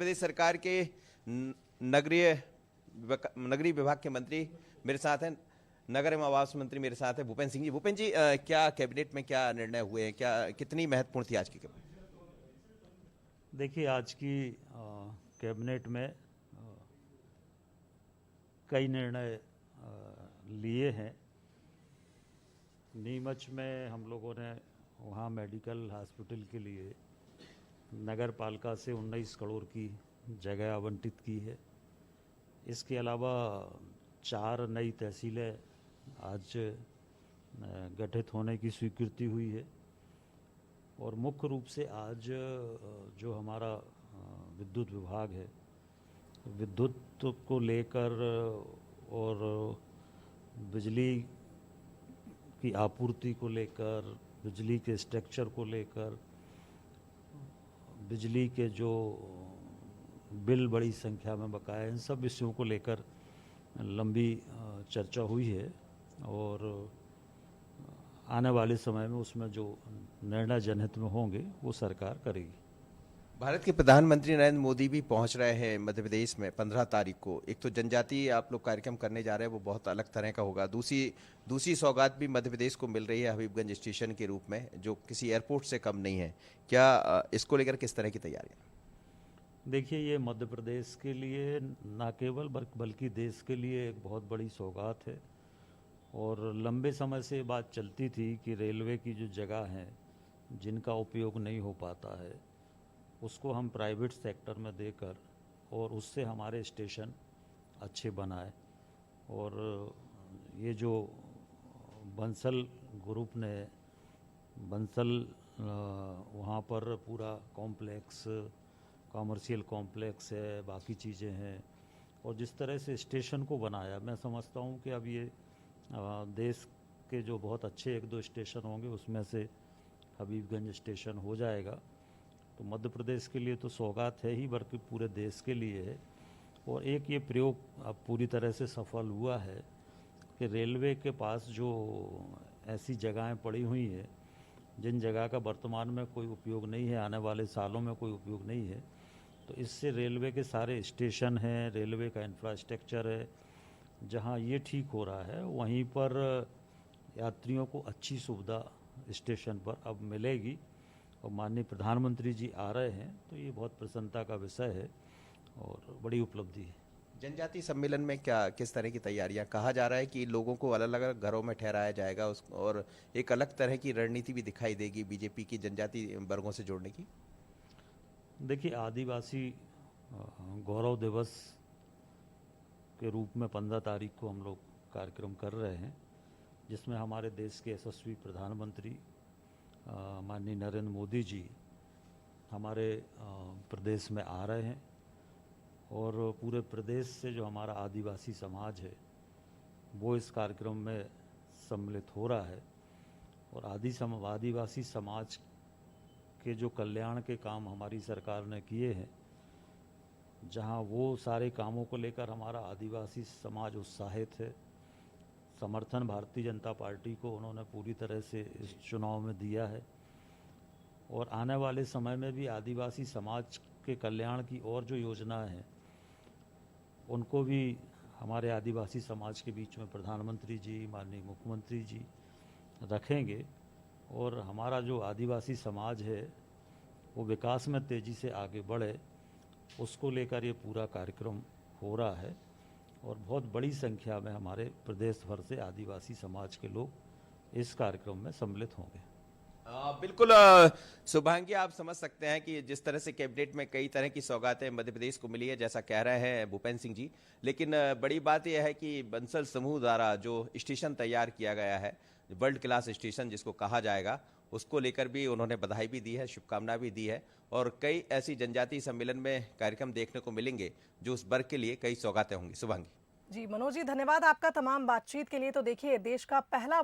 प्रदेश सरकार के नगरीय विभाग के मंत्री मेरे साथ हैं, नगर एवं आवास मंत्री मेरे साथ है भूपेंद्र सिंह जी। भूपेंद्र जी, क्या कैबिनेट में क्या निर्णय हुए हैं, क्या कितनी महत्वपूर्ण थी आज की कैबिनेट? देखिए, आज की कैबिनेट में कई निर्णय लिए हैं। नीमच में हम लोगों ने वहाँ मेडिकल हॉस्पिटल के लिए नगर पालिका से 19 करोड़ की जगह आवंटित की है। इसके अलावा 4 नई तहसीलें आज गठित होने की स्वीकृति हुई है। और मुख्य रूप से आज जो हमारा विद्युत विभाग है, विद्युत को लेकर और बिजली की आपूर्ति को लेकर, बिजली के स्ट्रक्चर को लेकर, बिजली के जो बिल बड़ी संख्या में बकाया, इन सब विषयों को लेकर लंबी चर्चा हुई है। और आने वाले समय में उसमें जो निर्णय जनहित में होंगे वो सरकार करेगी। भारत के प्रधानमंत्री नरेंद्र मोदी भी पहुंच रहे हैं मध्य प्रदेश में 15 तारीख को। एक तो जनजातीय आप लोग कार्यक्रम करने जा रहे हैं, वो बहुत अलग तरह का होगा। दूसरी सौगात भी मध्य प्रदेश को मिल रही है हबीबगंज स्टेशन के रूप में, जो किसी एयरपोर्ट से कम नहीं है। क्या इसको लेकर किस तरह की तैयारियां? देखिए, ये मध्य प्रदेश के लिए न केवल बल्कि देश के लिए एक बहुत बड़ी सौगात है। और लंबे समय से बात चलती थी कि रेलवे की जो जगह है जिनका उपयोग नहीं हो पाता है, उसको हम प्राइवेट सेक्टर में देकर और उससे हमारे स्टेशन अच्छे बनाए। और ये जो बंसल ग्रुप ने बंसल वहाँ पर पूरा कॉम्प्लेक्स, कॉमर्शियल कॉम्प्लेक्स है, बाकी चीज़ें हैं, और जिस तरह से स्टेशन को बनाया, मैं समझता हूँ कि अब ये देश के जो बहुत अच्छे 1-2 स्टेशन होंगे उसमें से हबीबगंज स्टेशन हो जाएगा। तो मध्य प्रदेश के लिए तो सौगात है ही, बल्कि पूरे देश के लिए है। और एक ये प्रयोग अब पूरी तरह से सफल हुआ है कि रेलवे के पास जो ऐसी जगहें पड़ी हुई हैं जिन जगह का वर्तमान में कोई उपयोग नहीं है, आने वाले सालों में कोई उपयोग नहीं है, तो इससे रेलवे के सारे स्टेशन हैं, रेलवे का इंफ्रास्ट्रक्चर है, जहाँ ये ठीक हो रहा है वहीं पर यात्रियों को अच्छी सुविधा स्टेशन पर अब मिलेगी। और माननीय प्रधानमंत्री जी आ रहे हैं, तो ये बहुत प्रसन्नता का विषय है और बड़ी उपलब्धि है। जनजातीय सम्मेलन में क्या किस तरह की तैयारियां? कहा जा रहा है कि लोगों को अलग अलग घरों में ठहराया जाएगा और एक अलग तरह की रणनीति भी दिखाई देगी बीजेपी की जनजातीय वर्गों से जोड़ने की। देखिए, आदिवासी गौरव दिवस के रूप में 15 तारीख को हम लोग कार्यक्रम कर रहे हैं, जिसमें हमारे देश के यशस्वी प्रधानमंत्री माननीय नरेंद्र मोदी जी हमारे प्रदेश में आ रहे हैं। और पूरे प्रदेश से जो हमारा आदिवासी समाज है वो इस कार्यक्रम में सम्मिलित हो रहा है। और आदिवासी समाज के जो कल्याण के काम हमारी सरकार ने किए हैं, जहां वो सारे कामों को लेकर हमारा आदिवासी समाज उत्साहित है। समर्थन भारतीय जनता पार्टी को उन्होंने पूरी तरह से इस चुनाव में दिया है। और आने वाले समय में भी आदिवासी समाज के कल्याण की और जो योजनाएं हैं उनको भी हमारे आदिवासी समाज के बीच में प्रधानमंत्री जी, माननीय मुख्यमंत्री जी रखेंगे। और हमारा जो आदिवासी समाज है वो विकास में तेज़ी से आगे बढ़े, उसको लेकर ये पूरा कार्यक्रम हो रहा है। और बहुत बड़ी संख्या में हमारे प्रदेश भर से आदिवासी समाज के लोग इस कार्यक्रम में सम्मिलित होंगे। बिल्कुल शुभांगी, आप समझ सकते हैं कि जिस तरह से कैबिनेट में कई तरह की सौगातें मध्य प्रदेश को मिली है, जैसा कह रहे हैं भूपेंद्र सिंह जी। लेकिन बड़ी बात यह है कि बंसल समूह द्वारा जो स्टेशन तैयार किया गया है, वर्ल्ड क्लास स्टेशन जिसको कहा जाएगा, उसको लेकर भी उन्होंने बधाई भी दी है, शुभकामना भी दी है। और कई ऐसी जनजातीय सम्मेलन में कार्यक्रम देखने को मिलेंगे जो उस वर्ग के लिए कई सौगातें होंगी। शुभांगी जी, मनोज जी, धन्यवाद आपका तमाम बातचीत के लिए। तो देखिए, देश का पहला